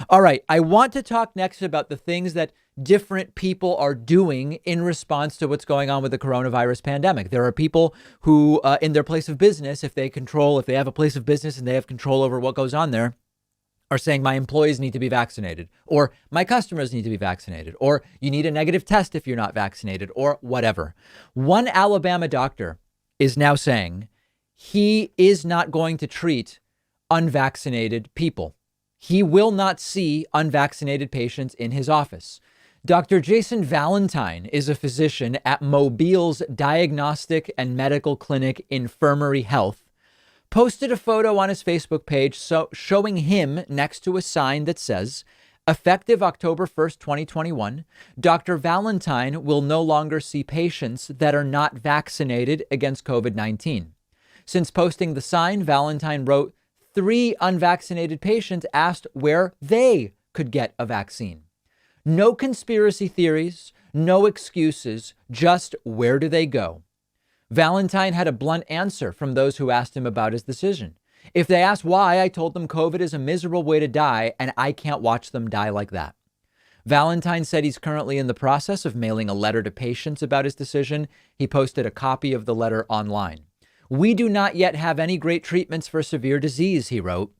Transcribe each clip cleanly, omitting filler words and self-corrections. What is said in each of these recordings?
All right. I want to talk next about the things that different people are doing in response to what's going on with the coronavirus pandemic. There are people who, in their place of business, if they have a place of business and they have control over what goes on there, are saying my employees need to be vaccinated, or my customers need to be vaccinated, or you need a negative test if you're not vaccinated, or whatever. One Alabama doctor is now saying he is not going to treat unvaccinated people. He will not see unvaccinated patients in his office. Dr. Jason Valentine is a physician at Mobile's Diagnostic and Medical Clinic Infirmary Health, posted a photo on his Facebook page showing him next to a sign that says, effective October 1st, 2021, Dr. Valentine will no longer see patients that are not vaccinated against COVID-19. Since posting the sign, Valentine wrote 3 unvaccinated patients asked where they could get a vaccine. No conspiracy theories, no excuses, just where do they go? Valentine had a blunt answer from those who asked him about his decision. If they asked why, I told them COVID is a miserable way to die, and I can't watch them die like that. Valentine said he's currently in the process of mailing a letter to patients about his decision. He posted a copy of the letter online. We do not yet have any great treatments for severe disease, he wrote,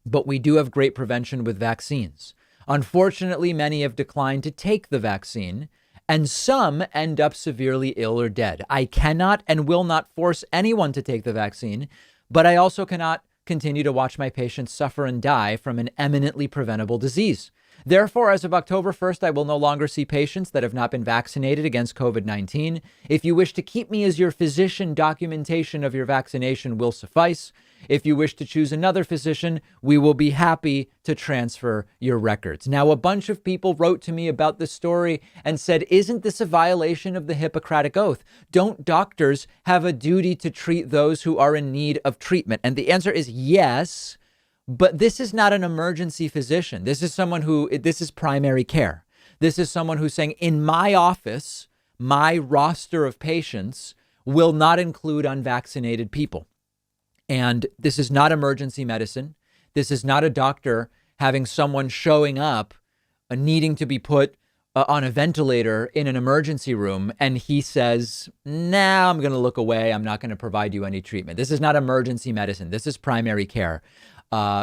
but we do have great prevention with vaccines. Unfortunately, many have declined to take the vaccine, and some end up severely ill or dead. I cannot and will not force anyone to take the vaccine, but I also cannot continue to watch my patients suffer and die from an eminently preventable disease. Therefore, as of October 1st, I will no longer see patients that have not been vaccinated against COVID-19. If you wish to keep me as your physician, documentation of your vaccination will suffice. If you wish to choose another physician, we will be happy to transfer your records. Now, a bunch of people wrote to me about this story and said, isn't this a violation of the Hippocratic Oath? Don't doctors have a duty to treat those who are in need of treatment? And the answer is yes. But this is not an emergency physician. This is primary care. This is someone who's saying, in my office, my roster of patients will not include unvaccinated people. And this is not emergency medicine. This is not a doctor having someone showing up, needing to be put on a ventilator in an emergency room. And he says, nah, I'm going to look away. I'm not going to provide you any treatment. This is not emergency medicine. This is primary care.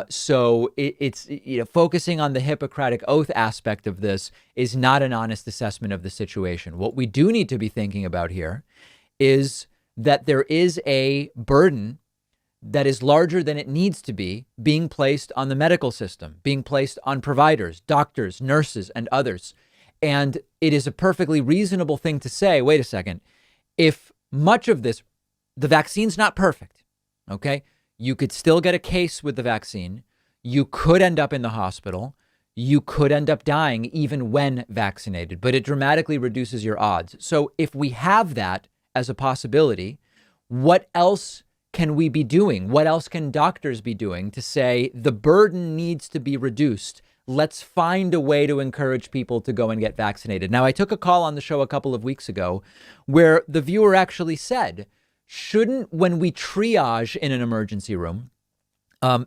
So it's focusing on the Hippocratic Oath aspect of this is not an honest assessment of the situation. What we do need to be thinking about here is that there is a burden that is larger than it needs to be being placed on the medical system, being placed on providers, doctors, nurses, and others. And it is a perfectly reasonable thing to say, wait a second, if much of this, the vaccine's not perfect, okay? You could still get a case with the vaccine. You could end up in the hospital. You could end up dying even when vaccinated, but it dramatically reduces your odds. So if we have that as a possibility, what else can we be doing? What else can doctors be doing to say the burden needs to be reduced? Let's find a way to encourage people to go and get vaccinated. Now, I took a call on the show a couple of weeks ago where the viewer actually said, shouldn't, when we triage in an emergency room,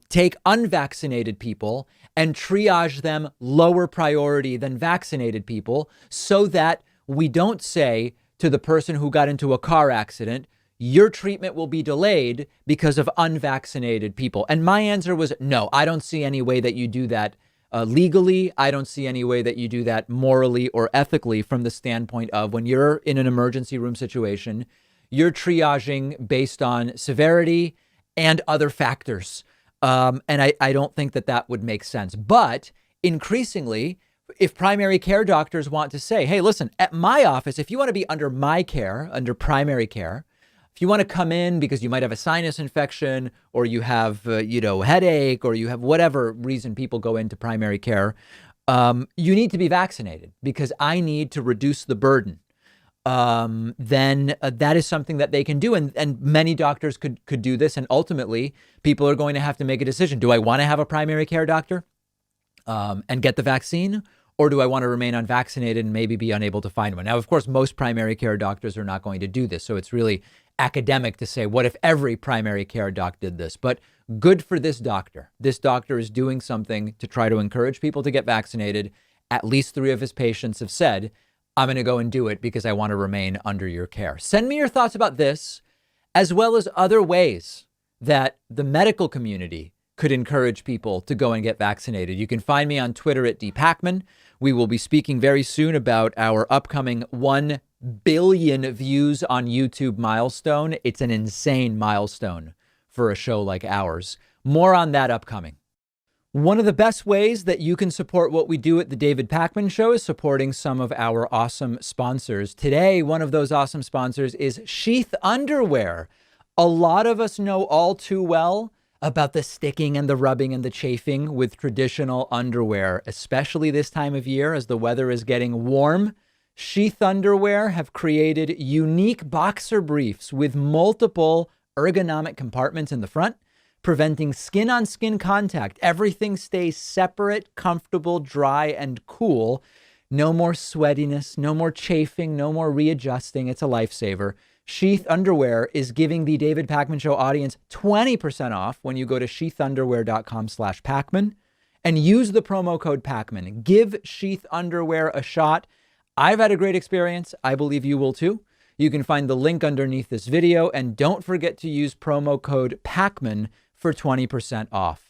take unvaccinated people and triage them lower priority than vaccinated people so that we don't say to the person who got into a car accident, your treatment will be delayed because of unvaccinated people? And my answer was, no, I don't see any way that you do that legally. I don't see any way that you do that morally or ethically from the standpoint of when you're in an emergency room situation, you're triaging based on severity and other factors. And I don't think that that would make sense. But increasingly, if primary care doctors want to say, hey, listen, at my office, if you want to be under my care, under primary care, if you want to come in because you might have a sinus infection or you have, headache or you have whatever reason people go into primary care, you need to be vaccinated because I need to reduce the burden. Then that is something that they can do. And many doctors could do this. And ultimately, people are going to have to make a decision. Do I want to have a primary care doctor and get the vaccine? Or do I want to remain unvaccinated and maybe be unable to find one? Now, of course, most primary care doctors are not going to do this. So it's really academic to say, what if every primary care doc did this? But Good for this doctor. This doctor is doing something to try to encourage people to get vaccinated. At least 3 of his patients have said, I'm going to go and do it because I want to remain under your care. Send me your thoughts about this, as well as other ways that the medical community could encourage people to go and get vaccinated. You can find me on Twitter at @dpacman. We will be speaking very soon about our upcoming 1 billion views on YouTube milestone. It's an insane milestone for a show like ours. More on that upcoming. One of the best ways that you can support what we do at the David Pakman Show is supporting some of our awesome sponsors. Today, one of those awesome sponsors is Sheath Underwear. A lot of us know all too well about the sticking and the rubbing and the chafing with traditional underwear, especially this time of year as the weather is getting warm. Sheath Underwear have created unique boxer briefs with multiple ergonomic compartments in the front, preventing skin-on-skin contact. Everything stays separate, comfortable, dry, and cool. No more sweatiness, no more chafing, no more readjusting. It's a lifesaver. Sheath Underwear is giving the David Pakman Show audience 20% off when you go to sheathunderwear.com/Pakman and use the promo code Pakman. Give Sheath Underwear a shot. I've had a great experience. I believe you will too. You can find the link underneath this video, and don't forget to use promo code Pakman for 20% off.